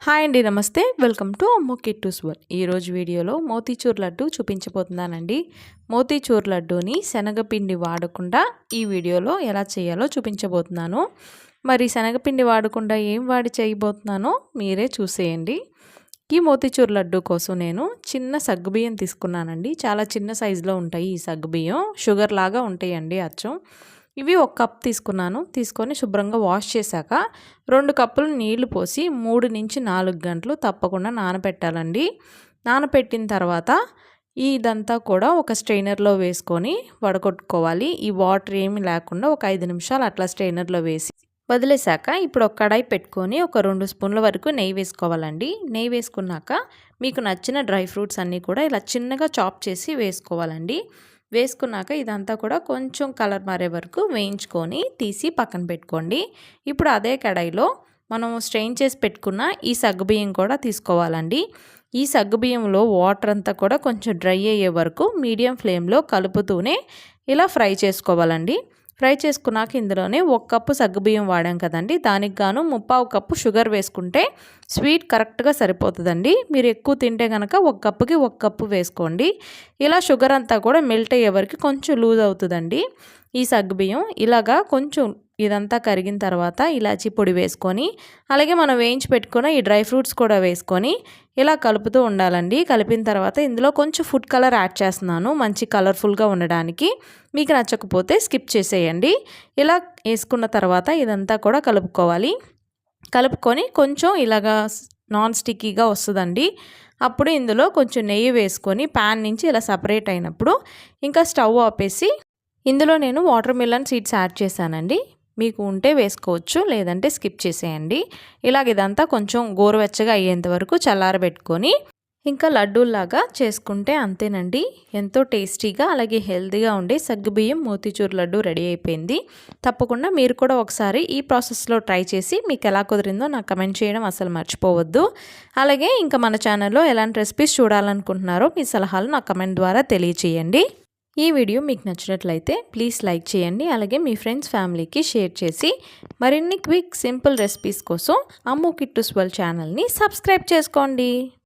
Hi అండి, నమస్తే. Welcome to Ammu Kittu's world. ఈరోజు వీడియోలో మోతీచూర్ లడ్డు చూపించబోతున్నానండి. మోతీచూర్ లడ్డూని శనగపిండి వాడకుండా ఈ వీడియోలో ఎలా చేయాలో చూపించబోతున్నాను. మరి శనగపిండి వాడకుండా ఏం వాడి చేయబోతున్నానో మీరే చూసేయండి. ఈ మోతీచూర్ లడ్డు కోసం నేను చిన్న సగ్గుబియ్యం తీసుకున్నానండి. చాలా చిన్న సైజులో ఉంటాయి ఈ సగ్గుబియ్యం, షుగర్ లాగా ఉంటాయండి అచ్చం. ఇవి 1 కప్ తీసుకున్నాను. తీసుకొని శుభ్రంగా వాష్ చేశాక 2 కప్పులు నీళ్లు పోసి 3 నుంచి 4 గంటలు తప్పకుండా నానబెట్టాలండి. నానబెట్టిన తర్వాత ఇదంతా కూడా ఒక స్ట్రైనర్లో వేసుకొని వడగొట్టుకోవాలి. ఈ వాటర్ ఏమీ లేకుండా ఒక 5 నిమిషాలు అట్లా స్ట్రైనర్లో వేసి వదిలేశాక ఇప్పుడు ఒక కడాయి పెట్టుకొని ఒక 2 స్పూన్ల వరకు నెయ్యి వేసుకోవాలండి. నెయ్యి వేసుకున్నాక మీకు నచ్చిన డ్రై ఫ్రూట్స్ అన్నీ కూడా ఇలా చిన్నగా చాప్ చేసి వేసుకోవాలండి. వేసుకున్నాక ఇదంతా కూడా కొంచెం కలర్ మారే వరకు వేయించుకొని తీసి పక్కన పెట్టుకోండి. ఇప్పుడు అదే కడాయిలో మనం స్ట్రెయిన్ చేసి పెట్టుకున్న ఈ సగ్గుబియ్యం కూడా తీసుకోవాలండి. ఈ సగ్గుబియ్యంలో వాటర్ అంతా కూడా కొంచెం డ్రై అయ్యే వరకు మీడియం ఫ్లేమ్లో కలుపుతూనే ఇలా ఫ్రై చేసుకోవాలండి. ఫ్రై చేసుకున్నాక ఇందులోనే 1 కప్పు సగ్గుబియ్యం వాడాం కదండి, దానికి గాను 1/4 కప్పు షుగర్ వేసుకుంటే స్వీట్ కరెక్ట్గా సరిపోతుందండి. మీరు ఎక్కువ తింటే కనుక 1 కప్పుకి 1 కప్పు వేసుకోండి. ఇలా షుగర్ అంతా కూడా మెల్ట్ అయ్యే వరకు కొంచెం లూజ్ అవుతుందండి ఈ సగ్గుబియ్యం. ఇలాగా కొంచెం ఇదంతా కరిగిన తర్వాత ఇలాచీ పొడి వేసుకొని అలాగే మనం వేయించి పెట్టుకున్న ఈ డ్రై ఫ్రూట్స్ కూడా వేసుకొని ఇలా కలుపుతూ ఉండాలండి. కలిపిన తర్వాత ఇందులో కొంచెం ఫుడ్ కలర్ యాడ్ చేస్తున్నాను, మంచి కలర్ఫుల్గా ఉండడానికి. మీకు నచ్చకపోతే స్కిప్ చేసేయండి. ఇలా వేసుకున్న తర్వాత ఇదంతా కూడా కలుపుకోవాలి. కలుపుకొని కొంచెం ఇలాగా నాన్ స్టిక్కీగా వస్తుందండి. అప్పుడు ఇందులో కొంచెం నెయ్యి వేసుకొని ప్యాన్ నుంచి ఇలా సపరేట్ అయినప్పుడు ఇంకా స్టవ్ ఆపేసి ఇందులో నేను వాటర్ మిలన్ సీడ్స్ యాడ్ చేశానండి. మీకు ఉంటే వేసుకోవచ్చు, లేదంటే స్కిప్ చేసేయండి. ఇదంతా కొంచెం గోరువెచ్చగా అయ్యేంత వరకు చల్లారబెట్టుకొని ఇంకా లడ్డూల్లాగా చేసుకుంటే అంతేనండి. ఎంతో టేస్టీగా అలాగే హెల్తీగా ఉండే సగ్గుబియ్యం మోతీచూర్ లడ్డు రెడీ అయిపోయింది. తప్పకుండా మీరు కూడా ఒకసారి ఈ ప్రాసెస్లో ట్రై చేసి మీకు ఎలా కుదిరిందో నాకు కమెంట్ చేయడం అసలు మర్చిపోవద్దు. అలాగే ఇంకా మన ఛానల్లో ఎలాంటి రెసిపీస్ చూడాలనుకుంటున్నారో మీ సలహాలు నా కమెంట్ ద్వారా తెలియచేయండి. ఈ వీడియో మీకు నచ్చినట్లయితే ప్లీజ్ లైక్ చేయండి. అలాగే మీ ఫ్రెండ్స్ ఫ్యామిలీకి షేర్ చేసి మరిన్ని క్విక్ సింపుల్ రెసిపీస్ కోసం అమ్ము కిట్టూస్ వరల్డ్ ఛానల్ని సబ్స్క్రైబ్ చేసుకోండి.